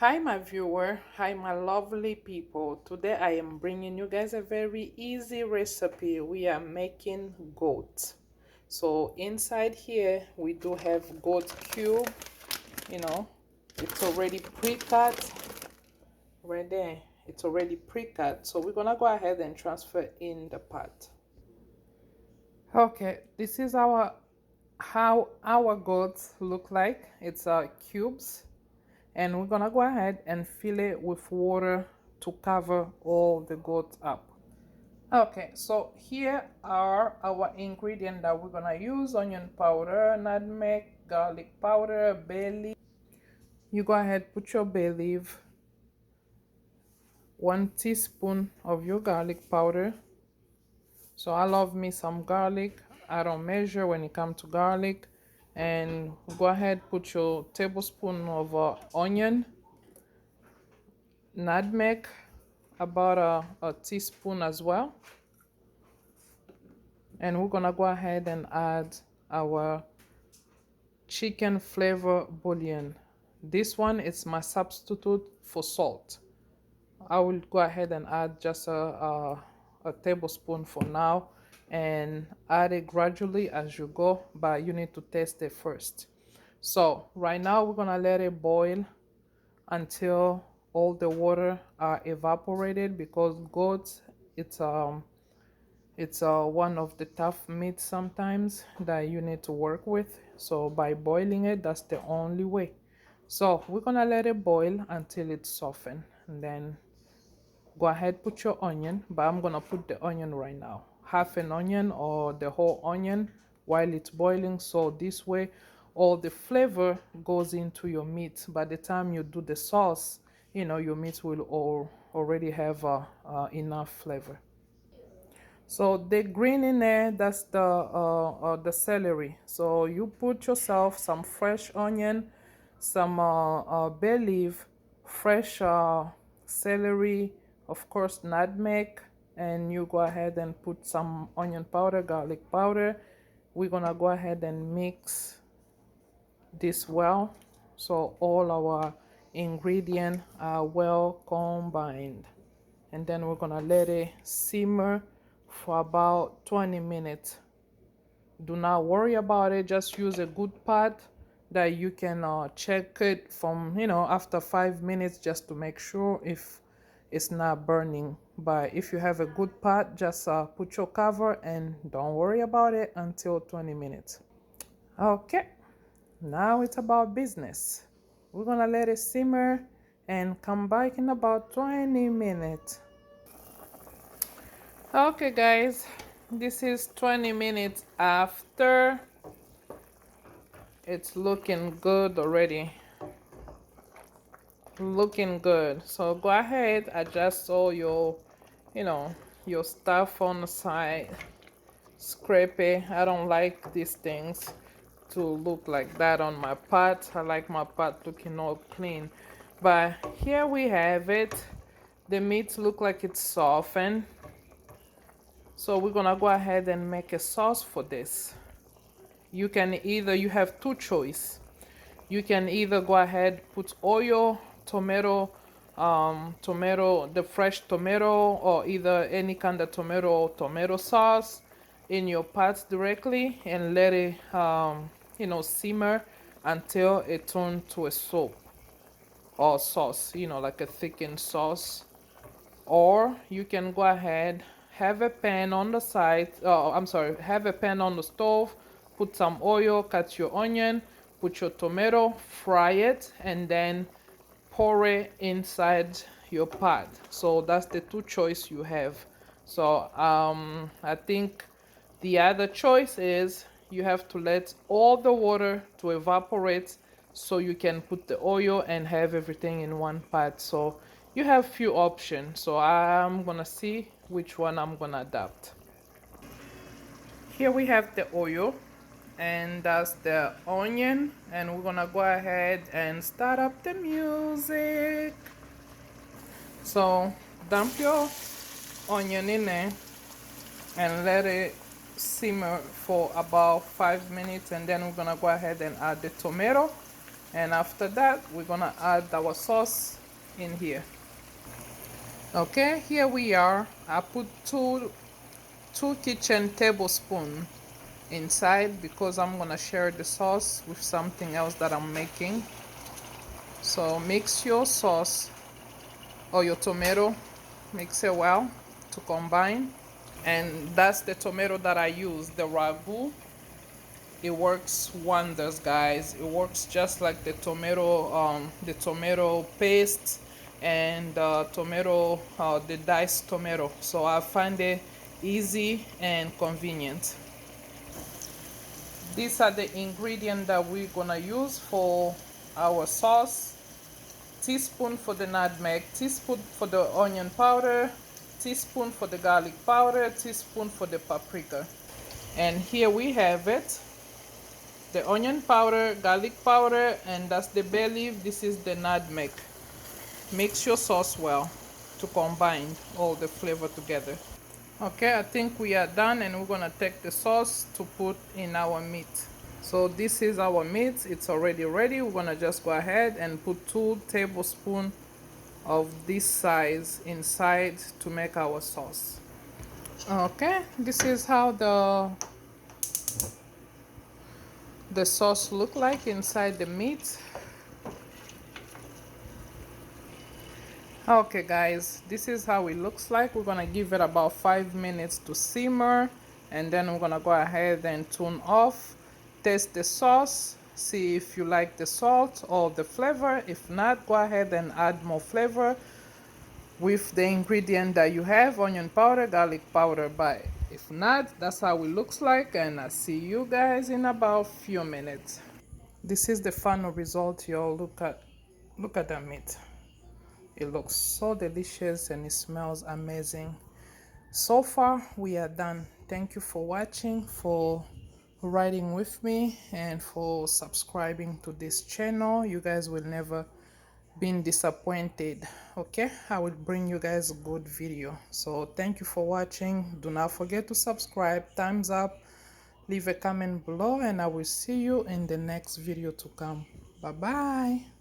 Hi, my viewer. Hi, my lovely people. Today I am bringing you guys a very easy recipe. We are making goat. So inside here we do have goat cube. You know, it's already pre-cut right there. It's already pre-cut. So we're gonna go ahead and transfer in the pot. Okay, this is our how our goats look like. It's cubes, and we're gonna go ahead and fill it with water to cover all the goats up. Okay, so here are our ingredients that we're gonna use: onion powder, nutmeg, garlic powder, bay leaf. You go ahead, put your bay leaf, 1 teaspoon of your garlic powder. So I love me some garlic. I don't measure when it comes to garlic. And go ahead, put your tablespoon of onion, nutmeg, about a teaspoon as well. And we're gonna go ahead and add our chicken flavor bouillon. This one is my substitute for salt. I will go ahead and add just a tablespoon for now and add it gradually as you go, but you need to taste it first. So right now we're gonna let it boil until all the water are evaporated, because goats, it's one of the tough meats sometimes that you need to work with. So by boiling it, that's the only way. So we're gonna let it boil until it's softened, and then go ahead, put your onion, but I'm gonna put the onion right now, half an onion or the whole onion while it's boiling, so this way all the flavor goes into your meat. By the time you do the sauce, your meat will already have enough flavor. So the green in there, that's the celery. So you put yourself some fresh onion, some bay leaf, fresh celery, of course nutmeg, and you go ahead and put some onion powder, garlic powder. We're gonna go ahead and mix this well, so all our ingredients are well combined, and then we're gonna let it simmer for about 20 minutes. Do not worry about it, just use a good pot that you can check it from, after 5 minutes, just to make sure if it's not burning. But if you have a good pot, just put your cover and don't worry about it until 20 minutes. Okay, now it's about business. We're gonna let it simmer and come back in about 20 minutes. Okay guys, this is 20 minutes after. It's looking good already. Looking good. So go ahead, adjust all your stuff on the side. Scrape it. I don't like these things to look like that on my pot. I like my pot looking all clean. But here we have it. The meat look like it's softened. So we're gonna go ahead and make a sauce for this. You have two choice. You can either go ahead, put oil, tomato, the fresh tomato, or either any kind of tomato sauce in your pot directly, and let it simmer until it turns to a soup or sauce, like a thickened sauce. Or you can go ahead, have a pan on the side, have a pan on the stove, put some oil, cut your onion, put your tomato, fry it, and then pour it inside your pot. So that's the two choice you have. So I think the other choice is you have to let all the water to evaporate, so you can put the oil and have everything in one pot. So you have few options. So I'm gonna see which one I'm gonna adapt. Here we have the oil, and that's the onion, and we're gonna go ahead and start up the music. So dump your onion in there and let it simmer for about 5 minutes, and then we're gonna go ahead and add the tomato. And after that, we're gonna add our sauce in here. Okay, here we are. I put two kitchen tablespoons inside because I'm gonna share the sauce with something else that I'm making. So mix your sauce or your tomato, mix it well to combine. And that's the tomato that I use, the ragu. It works wonders, guys. It works just like the tomato paste and the diced tomato. So I find it easy and convenient. These are the ingredients that we're gonna use for our sauce. Teaspoon for the nutmeg, teaspoon for the onion powder, teaspoon for the garlic powder, teaspoon for the paprika. And here we have it, the onion powder, garlic powder, and that's the bay leaf. This is the nutmeg. Mix your sauce well to combine all the flavor together. Okay, I think we are done, and we're gonna take the sauce to put in our meat. So this is our meat. It's already ready. We're gonna just go ahead and put 2 tablespoons of this size inside to make our sauce. Okay, this is how the sauce look like inside the meat. Okay guys, this is how it looks like. We're gonna give it about 5 minutes to simmer, and then we're gonna go ahead and turn off, taste the sauce, see if you like the salt or the flavor. If not, go ahead and add more flavor with the ingredient that you have, onion powder, garlic powder. But if not, that's how it looks like, and I'll see you guys in about few minutes. This is the final result, y'all. Look at that meat. It looks so delicious and it smells amazing. So far we are done. Thank you for watching, for riding with me, and for subscribing to this channel. You guys will never be disappointed. Okay, I will bring you guys a good video. So thank you for watching. Do not forget to subscribe, thumbs up, leave a comment below, and I will see you in the next video to come. Bye bye.